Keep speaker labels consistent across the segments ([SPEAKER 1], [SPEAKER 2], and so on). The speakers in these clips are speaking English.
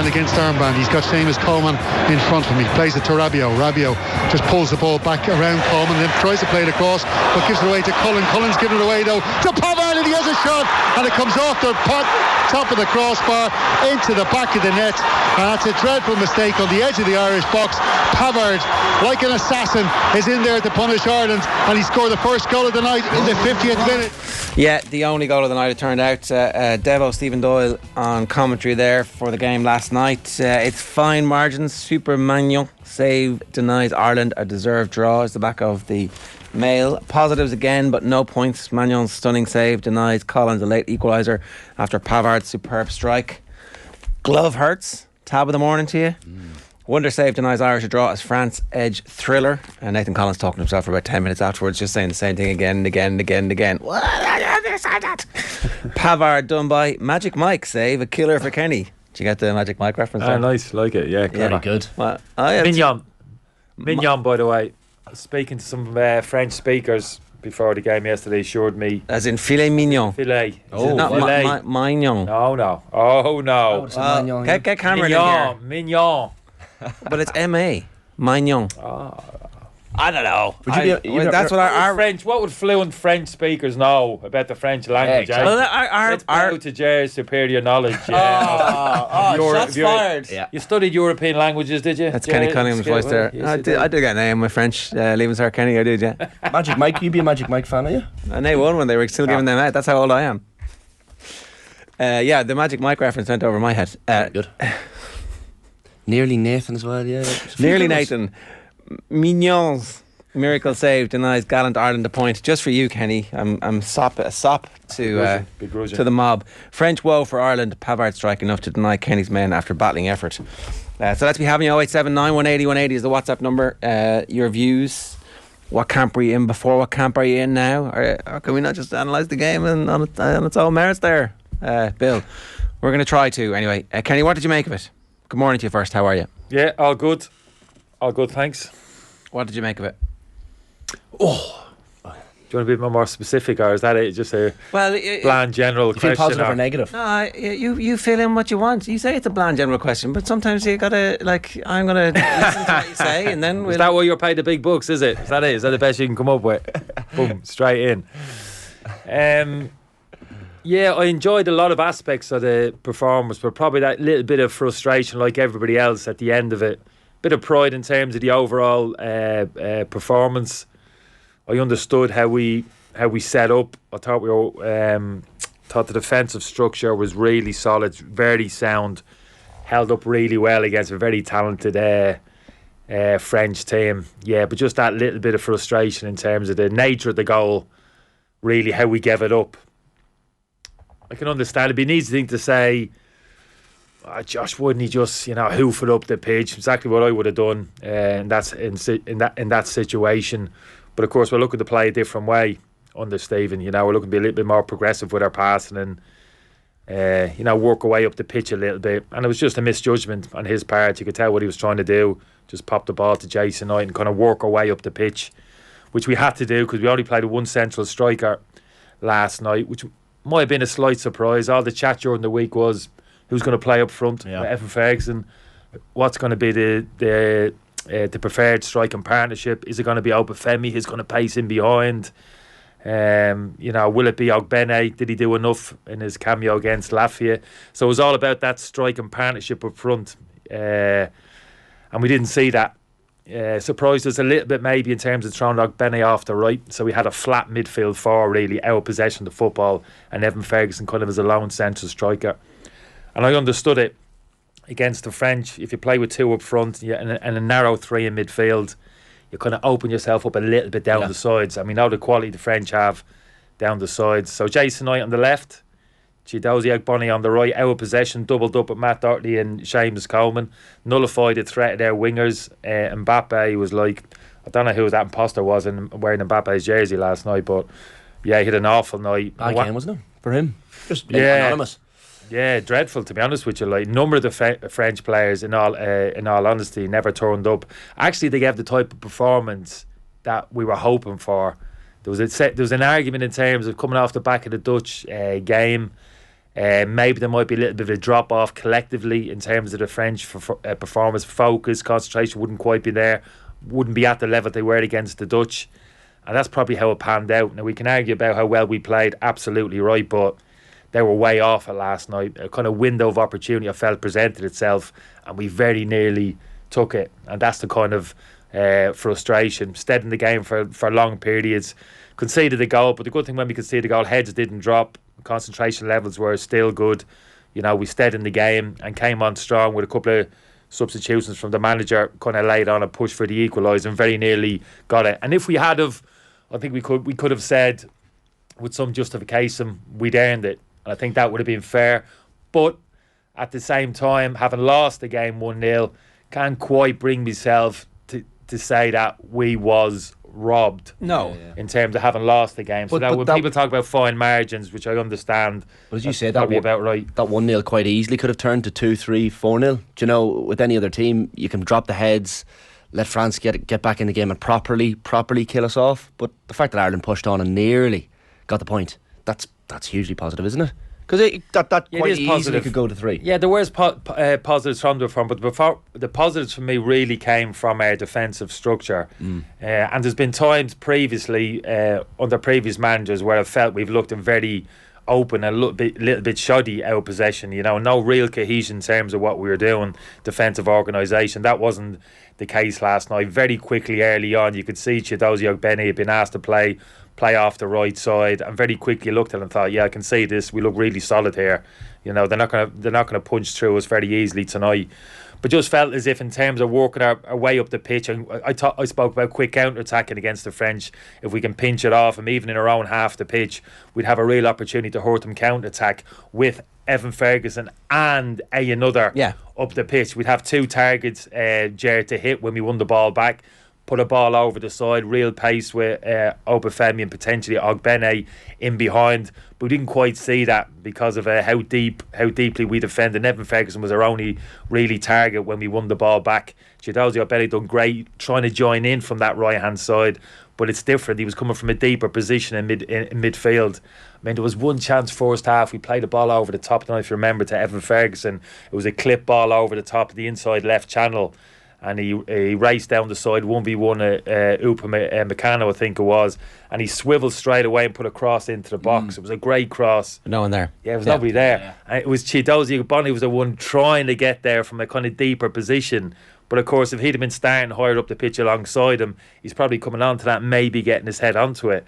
[SPEAKER 1] against armband. He's got Seamus Coleman in front of him. He plays it to Rabiot. Rabiot just pulls the ball back around Coleman and then tries to play it across, but gives it away to Cullen. Cullen's giving it away though to Pavard, and he has a shot, and it comes off the top of the crossbar into the back of the net, and that's a dreadful mistake on the edge of the Irish box. Pavard, like an assassin, is in there to punish Ireland, and he scored the first goal of the night in the 50th minute.
[SPEAKER 2] Yeah, the only goal of the night, it turned out. Devo, Stephen Doyle on commentary there for the game last night. It's fine margins. Super Magnon save denies Ireland a deserved draw is the back of the Mail. Positives again, but no points. Magnon's stunning save denies Collins a late equaliser after Pavard's superb strike. Glove hurts. Tab of the morning to you. Wonder save denies Irish a draw as France edge thriller. And Nathan Collins talking to himself for about 10 minutes afterwards, just saying the same thing again and again and again and again. Pavard done by Magic Mike save, a killer for Kenny. Did you get the Magic Mike reference there?
[SPEAKER 3] Nice, like it, yeah,
[SPEAKER 4] very good.
[SPEAKER 2] Well,
[SPEAKER 3] Mignon, by the way, speaking to some French speakers before the game yesterday, assured me.
[SPEAKER 2] As in filet mignon.
[SPEAKER 3] Filet.
[SPEAKER 2] Oh, not
[SPEAKER 3] filet.
[SPEAKER 2] mignon.
[SPEAKER 3] No. Oh no.
[SPEAKER 2] Get Cameron in here.
[SPEAKER 3] Mignon.
[SPEAKER 2] But it's M-A. Mignon.
[SPEAKER 3] I don't know.
[SPEAKER 2] That's what our
[SPEAKER 3] French. What would fluent French speakers know about the French language?
[SPEAKER 2] Well,
[SPEAKER 3] let's bow to Ger's superior knowledge.
[SPEAKER 2] Shots fired.
[SPEAKER 3] Yeah. You studied European languages, did you?
[SPEAKER 2] That's Kenny Cunningham's voice there. I did get an A in my French. Leaving Sir Kenny, I did, yeah.
[SPEAKER 4] Magic Mike, you be a Magic Mike fan, are you?
[SPEAKER 2] And they won when they were still giving them out. That's how old I am. Yeah, the Magic Mike reference went over my head.
[SPEAKER 4] Good. Nearly Nathan as well, yeah.
[SPEAKER 2] Nearly Nathan. Mignon's miracle save denies gallant Ireland a point. Just for you, Kenny. I'm a sop to the mob. French woe for Ireland. Pavard strike enough to deny Kenny's men after battling effort. So let's be having you. 0879 180 180 is the WhatsApp number. Your views. What camp were you in before? What camp are you in now? Or can we not just analyse the game on its own merits there? Bill, we're going to try to. Anyway, Kenny, what did you make of it? Good morning to you first. How are you?
[SPEAKER 3] Yeah, all good. All good, thanks.
[SPEAKER 2] What did you make of it?
[SPEAKER 3] Do you want to be more specific, or is that it? Just a bland general question?
[SPEAKER 4] Feel positive or negative?
[SPEAKER 2] No, you fill in what you want. You say it's a bland general question, but sometimes you gotta I'm gonna listen to what you say, and then
[SPEAKER 3] is that why you're paid the big bucks? Is it? Is that it? Is that the best you can come up with? Boom, straight in. Yeah, I enjoyed a lot of aspects of the performance, but probably that little bit of frustration, like everybody else, at the end of it. Bit of pride in terms of the overall performance. I understood how we set up. I thought thought the defensive structure was really solid, very sound, held up really well against a very talented French team. Yeah, but just that little bit of frustration in terms of the nature of the goal, really how we gave it up. I can understand. It'd be an easy thing to say, Josh, wouldn't he just, hoof it up the pitch? Exactly what I would have done in that situation. But of course, we're looking to play a different way under Stephen. We're looking to be a little bit more progressive with our passing and work our way up the pitch a little bit. And it was just a misjudgment on his part. You could tell what he was trying to do. Just pop the ball to Jason Knight and kind of work our way up the pitch, which we had to do because we only played with one central striker last night, which might have been a slight surprise. All the chat during the week was who's going to play up front with Evan Ferguson, what's going to be the preferred striking partnership. Is it going to be Obafemi who's going to pace in behind? Will it be Ogbene? Did he do enough in his cameo against Latvia? So it was all about that striking partnership up front, and we didn't see that. Surprised us a little bit maybe in terms of throwing Ogbene off the right. So we had a flat midfield four, really, out of possession of the football, and Evan Ferguson kind of as a lone central striker. And I understood it against the French. If you play with two up front and a narrow three in midfield, you kind of open yourself up a little bit down the sides. I mean, now the quality the French have down the sides. So Jason Knight on the left, Chidozie Ogbonny on the right, out of possession, doubled up with Matt Doherty and Seamus Coleman, nullified the threat of their wingers. Mbappé was like, I don't know who that imposter was in wearing Mbappe's jersey last night, but yeah, he had an awful night.
[SPEAKER 4] Again, wasn't it? For him. Just anonymous.
[SPEAKER 3] Yeah, dreadful to be honest with you. Like, number of the French players, in all honesty, never turned up. Actually, they gave the type of performance that we were hoping for. There was an argument in terms of coming off the back of the Dutch game. Maybe there might be a little bit of a drop off collectively in terms of the French performance. Focus, concentration wouldn't quite be there, wouldn't be at the level they were against the Dutch, and that's probably how it panned out. Now we can argue about how well we played, absolutely right, but they were way off it last night. A kind of window of opportunity I felt presented itself, and we very nearly took it, and that's the kind of frustration. Stayed in the game for long periods, conceded the goal, but the good thing when we conceded the goal, heads didn't drop, concentration levels were still good. You know, we stayed in the game and came on strong with a couple of substitutions from the manager, kind of laid on a push for the equaliser and very nearly got it. And if we had have, I think we could have said with some justification we'd earned it. And I think that would have been fair. But at the same time, having lost the game 1-0, can't quite bring myself to say that we was robbed.
[SPEAKER 2] No.
[SPEAKER 3] In terms of having lost the game. So when people talk about fine margins, which I understand,
[SPEAKER 4] but as you said,
[SPEAKER 3] probably about right.
[SPEAKER 4] That 1-0 quite easily could have turned to 2-3, 4-0. Do you know, with any other team, you can drop the heads, let France get back in the game and properly kill us off. But the fact that Ireland pushed on and nearly got the point, that's hugely positive, isn't it? Because that quite easily could go to 3.
[SPEAKER 3] Yeah, there was positives from the front, but the positives for me really came from our defensive structure. And there's been times previously under previous managers where I felt we've looked in very open and a little bit shoddy out of possession. You know, no real cohesion in terms of what we were doing, defensive organisation. That wasn't the case last night. Very quickly early on, you could see Chiedozie Ogbene had been asked to play off the right side, and very quickly looked at it and thought, yeah, I can see this. We look really solid here. You know, they're not gonna punch through us very easily tonight. But just felt as if in terms of working our way up the pitch, and I spoke about quick counter attacking against the French. If we can pinch it off them, even in our own half the pitch, we'd have a real opportunity to hurt them counter attack with Evan Ferguson and another up the pitch. We'd have 2 targets, Ger, to hit when we won the ball back. Put a ball over the side, real pace with Obafemi and potentially Ogbene in behind. But we didn't quite see that because of how deeply we defended. Evan Ferguson was our only really target when we won the ball back. Chiedozie Ogbene done great trying to join in from that right hand side, but it's different. He was coming from a deeper position in midfield. I mean, there was one chance first half. We played a ball over the top. I don't know if you remember, to Evan Ferguson. It was a clip ball over the top of the inside left channel, and he raced down the side 1v1 Upamecano, I think it was, and he swiveled straight away and put a cross into the box. It was a great cross.
[SPEAKER 2] No one there.
[SPEAKER 3] Yeah, there was nobody there. Yeah. And it was Chiedozie Ogbene was the one trying to get there from a kind of deeper position. But of course, if he'd have been starting higher up the pitch alongside him, he's probably coming onto that, maybe getting his head onto it.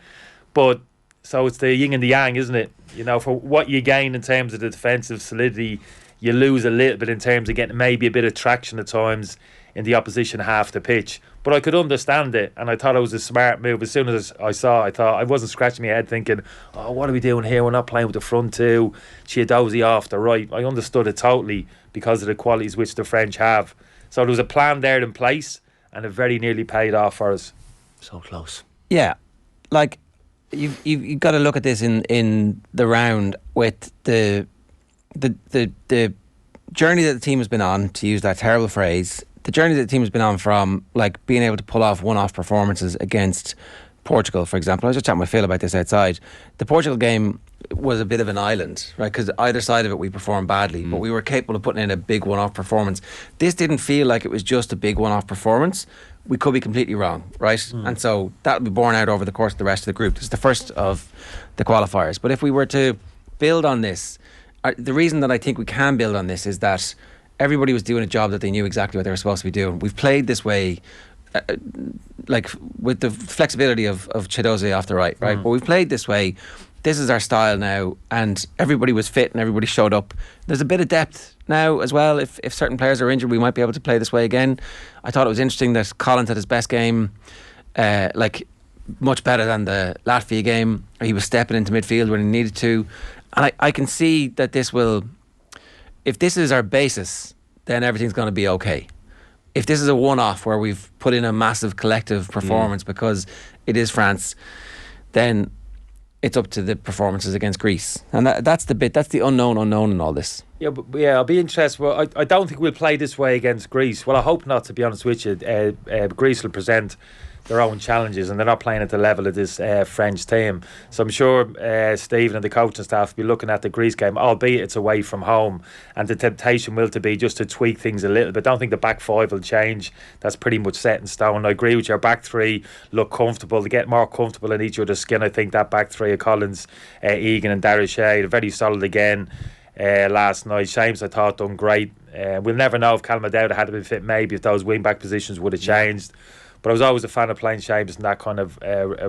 [SPEAKER 3] But so it's the yin and the yang, isn't it? You know, for what you gain in terms of the defensive solidity, you lose a little bit in terms of getting maybe a bit of traction at times in the opposition half the pitch. But I could understand it, and I thought it was a smart move. As soon as I saw it, I thought, I wasn't scratching my head thinking, oh, what are we doing here? We're not playing with the front 2. Chiedozie off the right. I understood it totally because of the qualities which the French have. So there was a plan there in place, and it very nearly paid off for us.
[SPEAKER 4] So close.
[SPEAKER 2] Yeah, like you've got to look at this in the round with the journey that the team has been on, to use that terrible phrase. The journey that the team has been on from like being able to pull off one-off performances against Portugal, for example. I was just chatting with Phil about this outside. The Portugal game was a bit of an island, right? Because either side of it we performed badly, but we were capable of putting in a big one-off performance. This didn't feel like it was just a big one-off performance. We could be completely wrong, right? And so that'll be borne out over the course of the rest of the group. This is the first of the qualifiers. But if we were to build on this, the reason that I think we can build on this is that everybody was doing a job that they knew exactly what they were supposed to be doing. We've played this way, like with the flexibility of Chiedozie off the right? But we've played this way. This is our style now, and everybody was fit and everybody showed up. There's a bit of depth now as well. If certain players are injured, we might be able to play this way again. I thought it was interesting that Collins had his best game, like much better than the Latvia game. He was stepping into midfield when he needed to. And I can see that this will, if this is our basis, then everything's going to be okay. If this is a one-off where we've put in a massive collective performance because it is France, then it's up to the performances against Greece. And that's the unknown in all this.
[SPEAKER 3] Yeah, but I'll be interested. Well, I don't think we'll play this way against Greece. Well, I hope not, to be honest with you. Greece will present their own challenges, and they're not playing at the level of this French team. So I'm sure Stephen and the coaching staff will be looking at the Greece game, albeit it's away from home, and the temptation will to be just to tweak things a little bit. I don't think the back five will change. That's pretty much set in stone. I agree with your back three look comfortable. They get more comfortable in each other's skin. I think that back three of Collins, Egan and Ger Shane are very solid again last night. James, I thought, done great. We'll never know if Callum O'Dowd had been fit, maybe if those wing back positions would have changed. But I was always a fan of playing Seamus in that kind of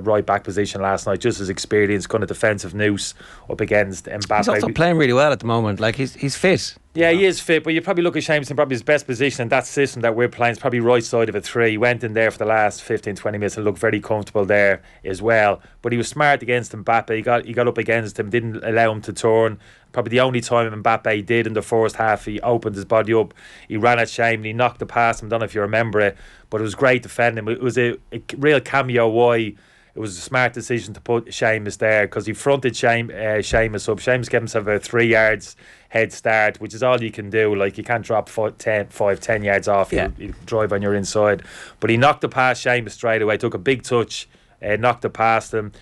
[SPEAKER 3] right back position last night. Just his experience, kind of defensive noose up against Mbappé.
[SPEAKER 2] He's also playing really well at the moment. Like he's fit.
[SPEAKER 3] Yeah, he is fit, but you probably look at Seamus in probably his best position in that system that we're playing. It's probably right side of a three. He went in there for the last 15-20 minutes and looked very comfortable there as well. But he was smart against Mbappé. He got up against him, didn't allow him to turn. Probably the only time Mbappé did in the first half, he opened his body up, he ran at Shane and he knocked the pass. I don't know if you remember it, but it was great defending. It was a real cameo why it was a smart decision to put Seamus there, because he fronted Seamus up. Seamus gave himself a 3 yards head start, which is all you can do. Like, you can't drop 10 yards off. You drive on your inside. But he knocked the pass Seamus straight away, took a big touch, knocked it past him.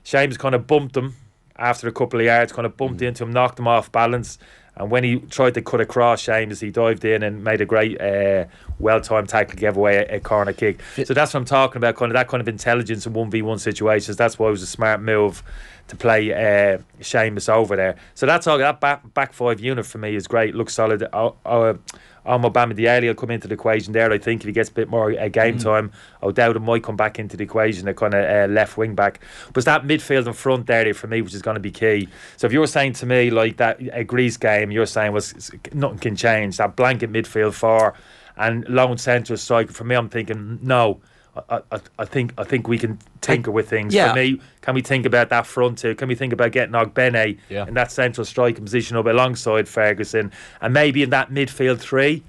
[SPEAKER 3] Seamus kind of bumped him after a couple of yards, kind of bumped into him, knocked him off balance. And when he tried to cut across Seamus, he dived in and made a great well-timed tackle, gave away a corner kick. So that's what I'm talking about, kind of that kind of intelligence in 1v1 situations. That's why it was a smart move to play Seamus over there. So that's all. That back five unit for me is great. Looks solid. Mbappé Diallo will come into the equation there. I think if he gets a bit more game time, O'Dowd might come back into the equation, a kind of left wing back. But it's that midfield and front area for me which is going to be key. So if you're saying to me like that a Greece game, you're saying nothing can change, that blanket midfield four and lone central striker, for me I'm thinking no. I think we can tinker with things. For me, can we think about that front two? Can we think about getting Ogbene in that central striking position up alongside Ferguson, and maybe in that midfield three?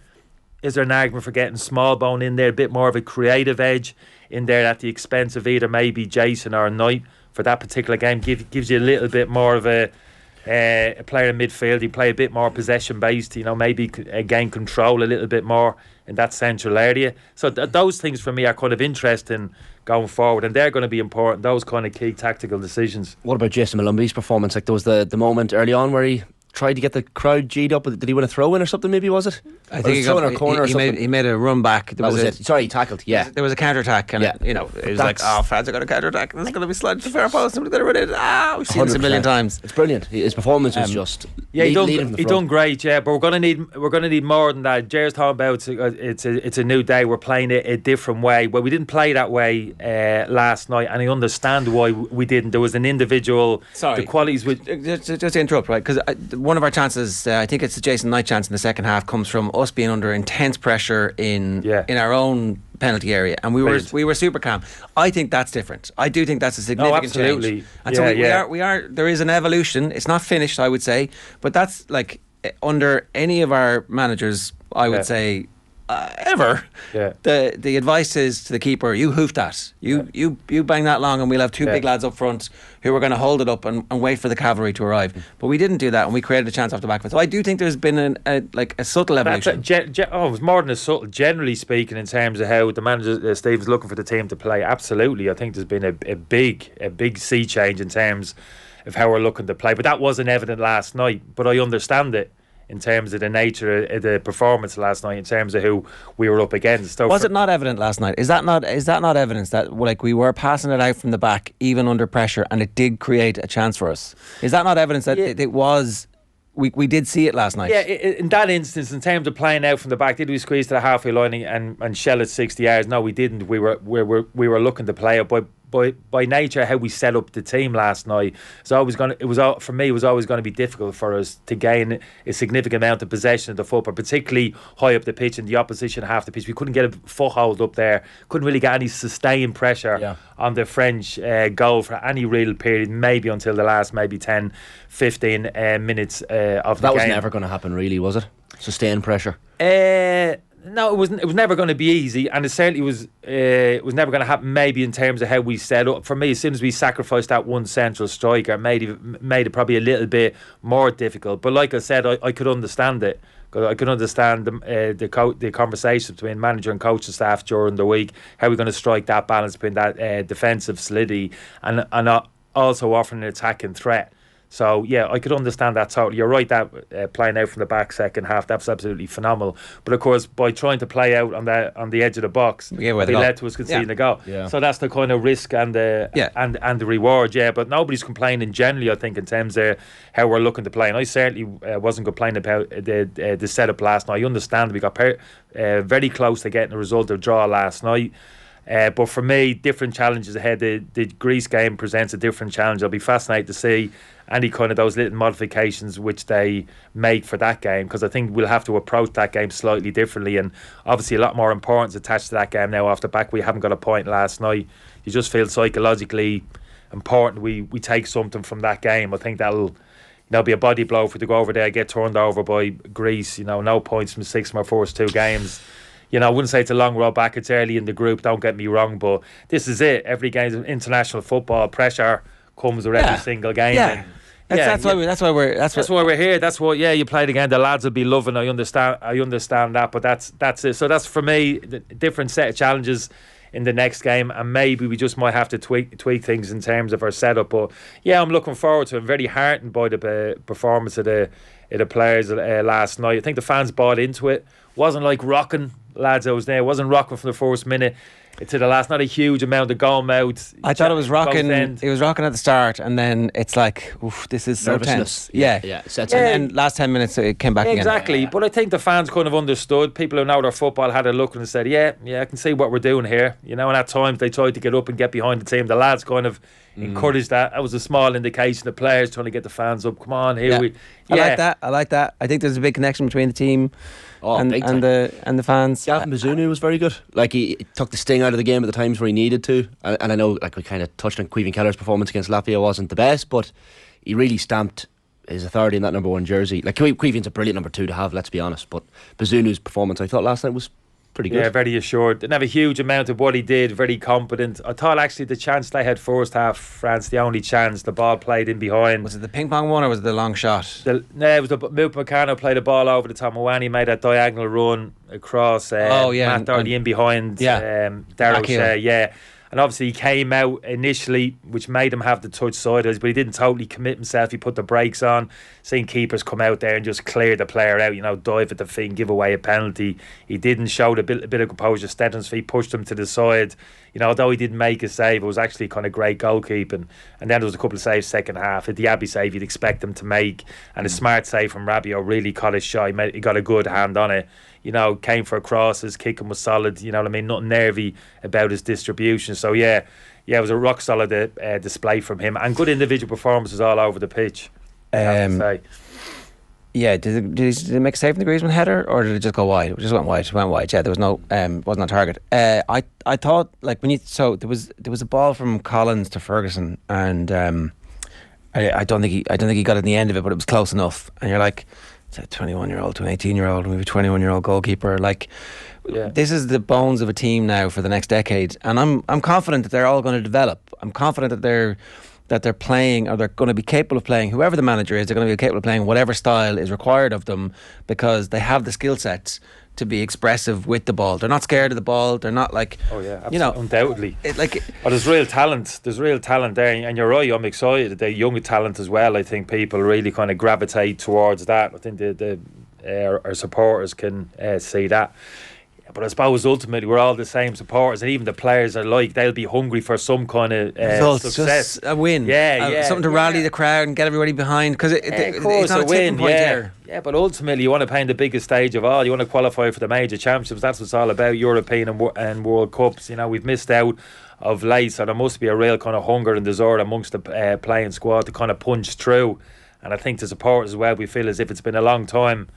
[SPEAKER 3] Is there an argument for getting Smallbone in there, a bit more of a creative edge in there at the expense of either maybe Jason or Knight for that particular game? Gives you a little bit more of a player in midfield. You play a bit more possession based, maybe gain control a little bit more in that central area. So those things for me are kind of interesting going forward, and they're going to be important, those kind of key tactical decisions.
[SPEAKER 4] What about Jason Malumbi's performance? Like, there was the moment early on where he tried to get the crowd G'd up. Did he win a throw in or something, maybe, was it?
[SPEAKER 2] I think he made a run back.
[SPEAKER 4] Sorry, he tackled. Yeah,
[SPEAKER 2] there was a counter attack, and it was like, fans are going to counter attack. There's going to be sliding to fair post. Somebody's going to run in. We've seen this a million times.
[SPEAKER 4] It's brilliant. His performance was just
[SPEAKER 3] he done great. Yeah, but we're going to need more than that. Ger's talking about it's a new day. We're playing it a different way. Well, we didn't play that way last night, and I understand why we didn't. There was an individual.
[SPEAKER 2] Sorry,
[SPEAKER 3] the qualities with
[SPEAKER 2] just to interrupt, right? Because one of our chances, I think it's the Jason Knight chance in the second half, comes from us being under intense pressure in our own penalty area, and we were super calm. I think that's different. I do think that's a significant change. And so we are. There is an evolution. It's not finished, I would say, but that's like under any of our managers, I would say. Ever, the advice is to the keeper: you hoof that, you bang that long, and we'll have two big lads up front who are going to hold it up and wait for the cavalry to arrive. But we didn't do that, and we created a chance off the back of it. So I do think there's been a subtle evolution.
[SPEAKER 3] It was more than a subtle. Generally speaking, in terms of how the manager Steve's looking for the team to play, absolutely, I think there's been a big sea change in terms of how we're looking to play. But that wasn't evident last night. But I understand it. In terms of the nature of the performance last night, in terms of who we were up against. So
[SPEAKER 2] was it not evident last night? Is that not evidence that we were passing it out from the back even under pressure, and it did create a chance for us? Is that not evidence that it was? We did see it last night.
[SPEAKER 3] Yeah, in that instance, in terms of playing out from the back, did we squeeze to the halfway line and shell at 60 yards? No, we didn't. We were looking to play it, but by nature, how we set up the team last night, it was always going to be difficult for us to gain a significant amount of possession of the football, particularly high up the pitch in the opposition half the pitch. We couldn't get a foothold up there, couldn't really get any sustained pressure on the French goal for any real period, maybe until the last 10-15 minutes of the game.
[SPEAKER 4] That was never going to happen, really, was it? Sustained pressure.
[SPEAKER 3] No, it was never going to be easy, and it certainly was never going to happen. Maybe in terms of how we set up. For me, as soon as we sacrificed that one central striker, made it probably a little bit more difficult. But like I said, I could understand it Because I can understand the conversations between manager and coaching staff during the week. How are we going to strike that balance between that defensive solidity and also offering an attacking threat? So, yeah, I could understand that totally. You're right that playing out from the back second half, that's absolutely phenomenal. But, of course, by trying to play out on the edge of the box, they led to us conceding a goal. Yeah. So that's the kind of risk and the reward, But nobody's complaining generally, I think, in terms of how we're looking to play. And I certainly wasn't complaining about the setup last night. I understand we got very close to getting a result of draw last night. But for me, different challenges ahead. The Greece game presents a different challenge. I'll be fascinated to see any kind of those little modifications which they make for that game, because I think we'll have to approach that game slightly differently, and obviously a lot more importance attached to that game now off the back. We haven't got a point last night. You just feel psychologically important we take something from that game. I think that'll be a body blow for to go over there, get turned over by Greece. No points from 6 from our first 2 games. I wouldn't say it's a long road back. It's early in the group, don't get me wrong, but this is it. Every game is international football. Pressure comes with every single game.
[SPEAKER 2] Yeah. That's why we're
[SPEAKER 3] here. That's what. Yeah, you played again. The lads will be loving. I understand that. But that's it. So that's for me the different set of challenges in the next game, and maybe we just might have to tweak things in terms of our setup. But yeah, I'm looking forward to it. I'm very heartened by the performance of the players last night. I think the fans bought into it. Wasn't like rocking, lads. I was there. It wasn't rocking from the first minute to the last. Not a huge amount of goal mouths.
[SPEAKER 2] I thought it was rocking. It was rocking at the start, and then it's like, oof, this is so tense. Yeah. And then last 10 minutes it came back again.
[SPEAKER 3] Exactly. But I think the fans kind of understood. People who know their football had a look and said, yeah, I can see what we're doing here. And at times they tried to get up and get behind the team. The lads kind of encouraged that. That was a small indication. The players trying to get the fans up. Come on, here we. Yeah.
[SPEAKER 2] I like that. I think there's a big connection between the team and the fans.
[SPEAKER 4] Gavin Bazunu was very good. Like, he took the sting out of the game at the times where he needed to. And I know, like, we kind of touched on Caoimhín Kelleher's performance against Latvia wasn't the best, but he really stamped his authority in that number 1 jersey. Like, Caoimhín's a brilliant number 2 to have, let's be honest, but Bazunu's performance, I thought last night was pretty good.
[SPEAKER 3] Yeah, very assured. Didn't have a huge amount of what he did, very competent. I thought actually the chance they had first half, France, the only chance, the ball played in behind.
[SPEAKER 2] Was it the ping pong one or was it the long shot?
[SPEAKER 3] It was the Milk Meccano played the ball over the top. Mawani made that diagonal run across Matt Doherty in behind Darrow Shea. And obviously he came out initially, which made him have the touch sideways, but he didn't totally commit himself. He put the brakes on. Seeing keepers come out there and just clear the player out, dive at the feet and give away a penalty. He didn't show a bit of composure. Stetton's feet pushed him to the side. Although he didn't make a save, it was actually kind of great goalkeeping. And then there was a couple of saves second half. At the Abbey save, you'd expect him to make. And a smart save from Rabiot really caught his shot. He got a good hand on it. Came for a cross, his kicking was solid, nothing nervy about his distribution. So it was a rock solid display from him, and good individual performances all over the pitch, I have to say.
[SPEAKER 2] Yeah, did he make a save in the Griezmann header, or did it just go wide? It just went wide. Yeah, there was no wasn't on target. I thought, like, there was a ball from Collins to Ferguson, and I don't think he got it in the end of it, but it was close enough. And you're like, it's a 21-year-old to an 18-year-old, maybe 21-year-old goalkeeper. Like, this is the bones of a team now for the next decade, and I'm confident that they're all going to develop. I'm confident that they're playing, or they're going to be capable of playing. Whoever the manager is, they're going to be capable of playing whatever style is required of them, because they have the skill sets to be expressive with the ball. They're not scared of the ball. They're not like,
[SPEAKER 3] undoubtedly.
[SPEAKER 2] There's
[SPEAKER 3] real talent. There's real talent there, and you're right. I'm excited. They're young talent as well. I think people really kind of gravitate towards that. I think our supporters can see that. But I suppose ultimately we're all the same supporters, and even the players are like, they'll be hungry for some kind of success.
[SPEAKER 2] Just a win. Something to rally the crowd and get everybody behind, because it's not a tipping point there.
[SPEAKER 3] Yeah, but ultimately you want to play in the biggest stage of all. You want to qualify for the major championships. That's what it's all about, European and World Cups. We've missed out of late, so there must be a real kind of hunger and desire amongst the playing squad to kind of punch through. And I think the supporters as well, we feel as if it's been a long time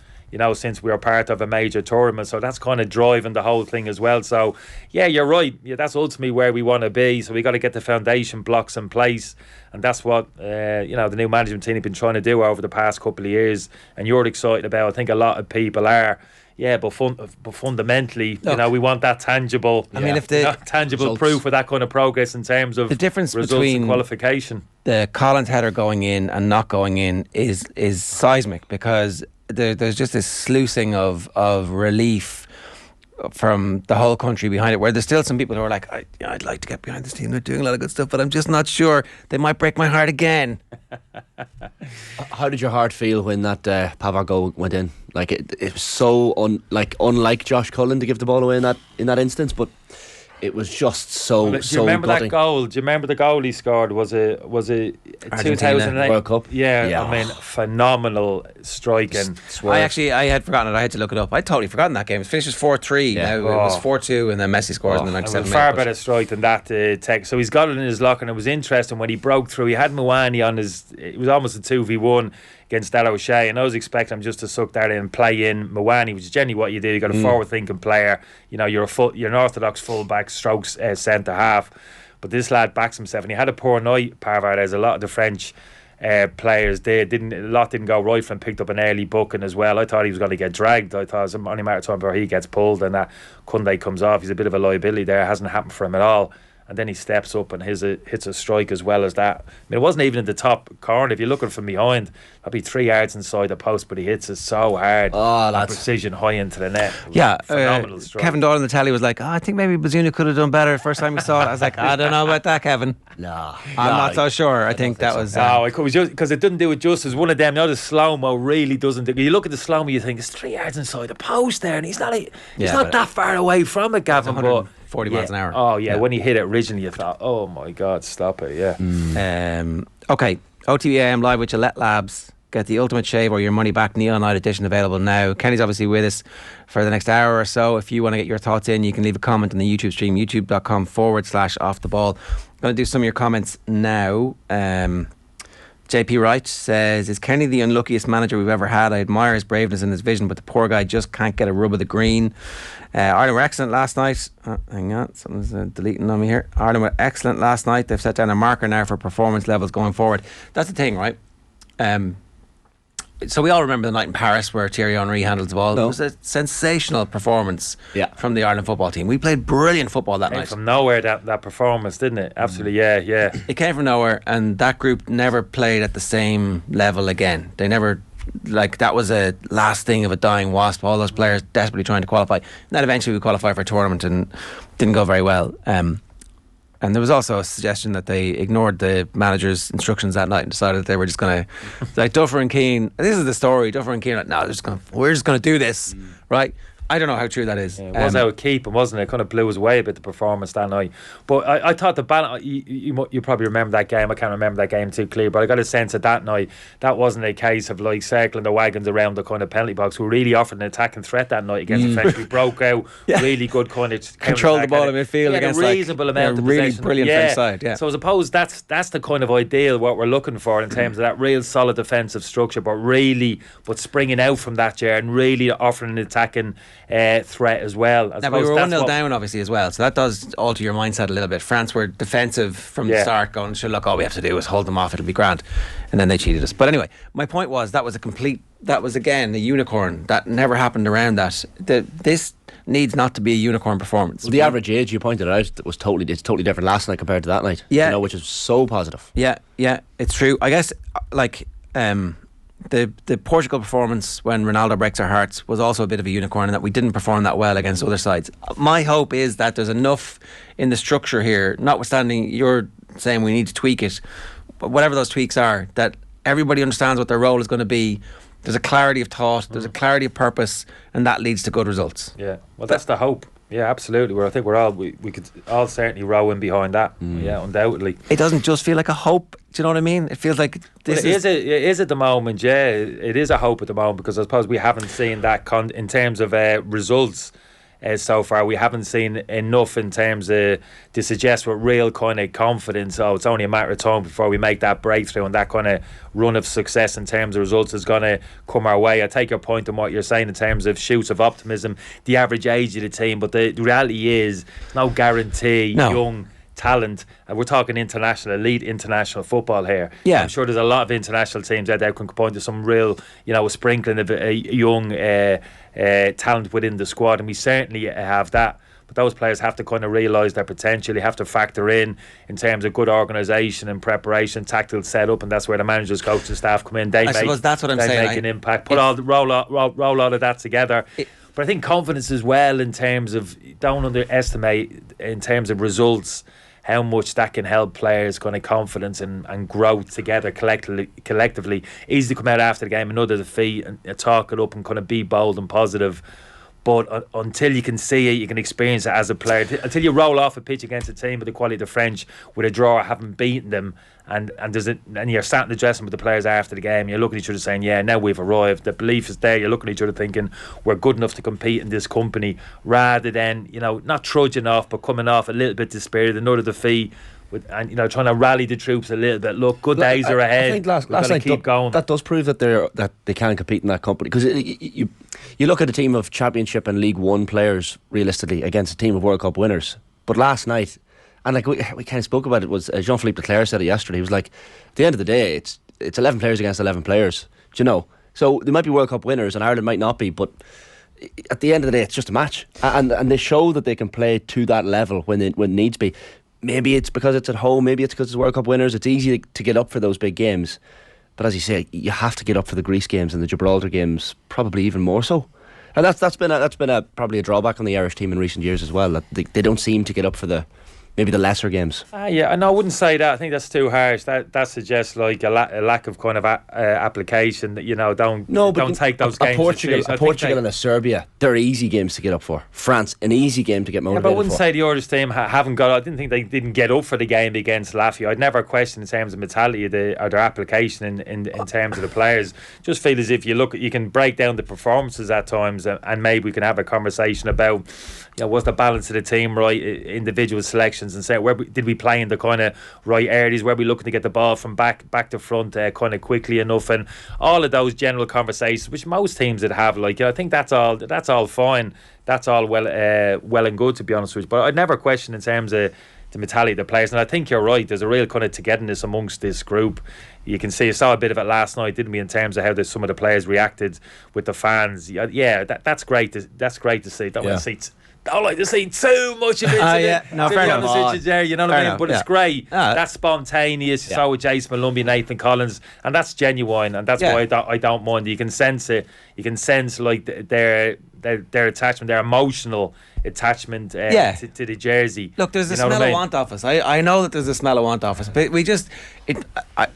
[SPEAKER 3] since we were part of a major tournament, so that's kind of driving the whole thing as well. So you're right, that's ultimately where we want to be. So we got to get the foundation blocks in place, and that's what the new management team have been trying to do over the past couple of years, and you're excited about. I think a lot of people are. But fundamentally, we want that tangible. I mean, if the tangible results, proof of that kind of progress in terms of
[SPEAKER 2] the difference
[SPEAKER 3] results
[SPEAKER 2] between
[SPEAKER 3] and qualification.
[SPEAKER 2] The Collins header going in and not going in is seismic, because there's just this sluicing of relief from the whole country behind it, where there's still some people who are like, I'd like to get behind this team, they're doing a lot of good stuff, but I'm just not sure, they might break my heart again.
[SPEAKER 4] How did your heart feel when that Pavard goal went in? Like it was so unlike Josh Cullen to give the ball away in that instance, but it was just so.
[SPEAKER 3] Do you remember
[SPEAKER 4] gutting.
[SPEAKER 3] that goal? Do you remember the goal he scored? Was it 2008
[SPEAKER 2] World Cup?
[SPEAKER 3] Yeah, I mean, phenomenal striking.
[SPEAKER 2] I had forgotten it. I had to look it up. I'd totally forgotten that game. It finishes 4-3.
[SPEAKER 4] Yeah.
[SPEAKER 2] Now it was 4-2, and then Messi scores in the 97th minute.
[SPEAKER 3] Far better strike than that tech. So he's got it in his lock, and it was interesting when he broke through. He had Mawani on his. It was almost a 2v1 against Dal O'Shea, and I was expecting him just to suck that in and play in Mawani, which is generally what you do. You got a forward-thinking player. You know, you're an orthodox full-back, strokes centre half. But this lad backs himself, and he had a poor night. Pavard, as a lot of the French players did. A lot didn't go right for him. Picked up an early booking as well. I thought he was going to get dragged. I thought it was only a matter of time before he gets pulled and that Koundé comes off. He's a bit of a liability there. It hasn't happened for him at all. And then he steps up and hits a strike as well as that. I mean, it wasn't even in the top corner. If you're looking from behind, that'd be 3 yards inside the post, but he hits it so hard.
[SPEAKER 4] Oh, that's
[SPEAKER 3] precision high into the net.
[SPEAKER 2] Yeah,
[SPEAKER 3] phenomenal strike.
[SPEAKER 2] Kevin Doyle on the telly was like, I think maybe Bazunu could have done better first time he saw it. I was like, I don't know about that, Kevin.
[SPEAKER 4] No,
[SPEAKER 2] I'm not so sure. I think that was...
[SPEAKER 3] No, it was just because it didn't do it justice. One of them, the slow-mo really doesn't do. You look at the slow-mo, you think it's 3 yards inside the post there, and he's not that far away from it, Gavin. But
[SPEAKER 2] 40 miles an hour.
[SPEAKER 3] Oh yeah, when he hit it originally, you thought, oh my God, stop it. Yeah.
[SPEAKER 2] Okay, OTB AM live with Gillette Labs. Get the ultimate shave or your money back Neon Night edition available now. Kenny's obviously with us for the next hour or so. If you want to get your thoughts in, you can leave a comment on the YouTube stream, youtube.com/off the ball. I'm going to do some of your comments now. JP Wright says, is Kenny the unluckiest manager we've ever had? I admire his braveness and his vision, but the poor guy just can't get a rub of the green. Ireland were excellent last night. Hang on, something's deleting on me here. Ireland were excellent last night. They've set down a marker now for performance levels going forward. That's the thing, right? So we all remember the night in Paris where Thierry Henry handled the ball. No. It was a sensational performance from the Ireland football team. We played brilliant football that night.
[SPEAKER 3] From nowhere, that performance, didn't it? Absolutely, yeah.
[SPEAKER 2] It came from nowhere, and that group never played at the same level again. They never, that was a last thing of a dying wasp. All those players desperately trying to qualify. And then eventually we qualified for a tournament and didn't go very well. And there was also a suggestion that they ignored the manager's instructions that night and decided that they were just going to, like Duffer and Keane, this is the story, Duffer and Keane, no, we're just going to do this, right? I don't know how true that is.
[SPEAKER 3] Yeah, it was out of keeping, wasn't it? It kind of blew us away a bit, the performance that night. But I thought the balance, you probably remember that game. I can't remember that game too clear, but I got a sense that night, that wasn't a case of circling the wagons around the kind of penalty box. We really offered an attacking threat that night against the French. We broke out really good kind of
[SPEAKER 2] control the ball in midfield against
[SPEAKER 3] a reasonable amount of
[SPEAKER 2] really
[SPEAKER 3] possession.
[SPEAKER 2] Brilliant French side. Yeah.
[SPEAKER 3] So I suppose that's the kind of ideal what we're looking for in terms of that real solid defensive structure, but springing out from that, Ger, and really offering an attacking threat as well.
[SPEAKER 2] Now, but we were 1-0 down obviously as well, so that does alter your mindset a little bit. France were defensive from the start, going, sure, look, all we have to do is hold them off, it'll be grand, and then they cheated us. But anyway, my point was that was again a unicorn. That never happened around that. This needs not to be a unicorn performance.
[SPEAKER 4] Well, the average age you pointed out was totally different last night compared to that night.
[SPEAKER 2] Yeah,
[SPEAKER 4] which is so positive.
[SPEAKER 2] Yeah, it's true. I guess the Portugal performance when Ronaldo breaks our hearts was also a bit of a unicorn in that we didn't perform that well against other sides. My hope is that there's enough in the structure here, notwithstanding you're saying we need to tweak it, but whatever those tweaks are, that everybody understands what their role is going to be. There's a clarity of thought, there's a clarity of purpose, and that leads to good results. Yeah,
[SPEAKER 3] well, that's the hope. Yeah, absolutely. I think we could all certainly row in behind that. Yeah, undoubtedly.
[SPEAKER 2] It doesn't just feel like a hope. Do you know what I mean? It feels like this
[SPEAKER 3] it is at the moment. Yeah, it is a hope at the moment because I suppose we haven't seen that in terms of results. So far, we haven't seen enough in terms of to suggest with real kind of confidence. Oh, it's only a matter of time before we make that breakthrough, and that kind of run of success in terms of results is going to come our way. I take your point on what you're saying in terms of shoots of optimism, the average age of the team, but the reality is no guarantee young talent, and we're talking elite international football here.
[SPEAKER 2] Yeah.
[SPEAKER 3] I'm sure there's a lot of international teams out there who can point to some real, a sprinkling of young talent within the squad, and we certainly have that. But those players have to kind of realise their potential. They have to factor in terms of good organisation and preparation, tactical setup, and that's where the managers, coaching staff come in. They
[SPEAKER 2] suppose that's what I'm saying.
[SPEAKER 3] Make an impact. Roll all of that together. But I think confidence as well, in terms of, don't underestimate in terms of results how much that can help players' kind of confidence and growth together collectively. Easy to come out after the game, another defeat, and talk it up and kind of be bold and positive. But until you can see it, you can experience it as a player. Until you roll off a pitch against a team with the quality of the French, with a draw, having beaten them, and you're sat in the dressing room with the players after the game, you're looking at each other saying, yeah, now we've arrived. The belief is there. You're looking at each other thinking, we're good enough to compete in this company, rather than, not trudging off, but coming off a little bit dispirited, another defeat, and trying to rally the troops a little bit. Look, good days are ahead.
[SPEAKER 4] I think last night
[SPEAKER 3] keep going.
[SPEAKER 4] That does prove that they can compete in that company, because you look at a team of Championship and League One players realistically against a team of World Cup winners. But last night, and like we kind of spoke about it, was Jean-Philippe Leclerc said it yesterday. He was like, at the end of the day, it's 11 players against 11 players. Do you know? So they might be World Cup winners and Ireland might not be, but at the end of the day, it's just a match, and they show that they can play to that level when it needs be. Maybe it's because it's at home, maybe it's because it's World Cup winners. It's easy to get up for those big games, but as you say, you have to get up for the Greece games and the Gibraltar games, probably even more so. And that's been probably a drawback on the Irish team in recent years as well, that they don't seem to get up for maybe the lesser games.
[SPEAKER 3] Yeah, I wouldn't say that. I think that's too harsh. That suggests like a lack of kind of application, that don't take those games.
[SPEAKER 4] Portugal and a Serbia, they're easy games to get up for. France, an easy game to get motivated for.
[SPEAKER 3] But I wouldn't say the Irish team haven't got. I didn't think they didn't get up for the game against Latvia. I'd never question in terms of mentality or their application in terms of the players. Just feel as if you can break down the performances at times, and maybe we can have a conversation about, was the balance of the team right, individual selections, and say did we play in the kind of right areas, where we looking to get the ball from back to front kind of quickly enough, and all of those general conversations which most teams would have. I think that's all fine, that's all well and good, to be honest with you. But I'd never question in terms of the mentality of the players, and I think you're right, there's a real kind of togetherness amongst this group. You saw a bit of it last night, didn't we, in terms of how some of the players reacted with the fans. That's great to see. Don't like to see too much of it.
[SPEAKER 2] Fair enough.
[SPEAKER 3] There, you know what I mean? But it's great. That's spontaneous. You saw with Jason Malumbi, Nathan Collins, and that's genuine, and that's why I don't mind. You can sense it. You can sense like their attachment, their emotional attachment to the jersey.
[SPEAKER 2] Look, there's a smell of want off us. I know that there's a smell of want off us, but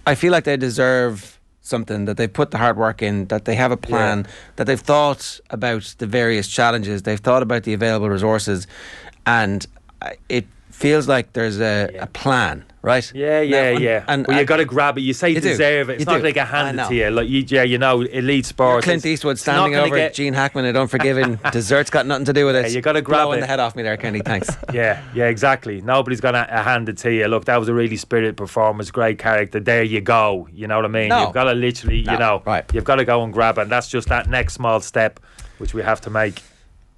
[SPEAKER 2] I feel like they deserve something, that they've put the hard work in, that they have a plan, that they've thought about the various challenges, they've thought about the available resources, and it feels like there's a plan, right?
[SPEAKER 3] And you got to grab it. You say you deserve it. It's not like a hand to you. Like elite sports.
[SPEAKER 2] Clint Eastwood standing over Gene Hackman and Unforgiven. Dessert's got nothing to do with it.
[SPEAKER 3] You got to grab
[SPEAKER 2] blowing the head off me there, Kenny. Thanks.
[SPEAKER 3] Exactly. Nobody's gonna hand it to you. Look, that was a really spirited performance, great character. There you go. You know what I mean? You've got to literally, you've got to go and grab it. And that's just that next small step which we have to make.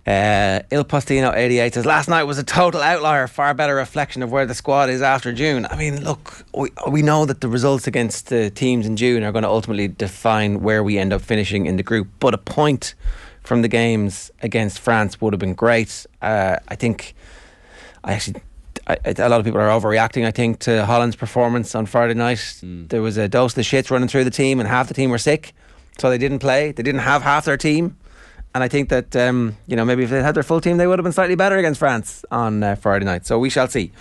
[SPEAKER 2] Il Postino 88 says, last night was a total outlier, far better reflection of where the squad is after June. I mean, look, we know that the results against the teams in June are going to ultimately define where we end up finishing in the group, but a point from the games against France would have been great. I think a lot of people are overreacting, I think, to Holland's performance on Friday night. There was a dose of the shits running through the team, and half the team were sick, so they didn't play. They didn't have half their team. And I think that, maybe if they had their full team, they would have been slightly better against France on Friday night. So we shall see.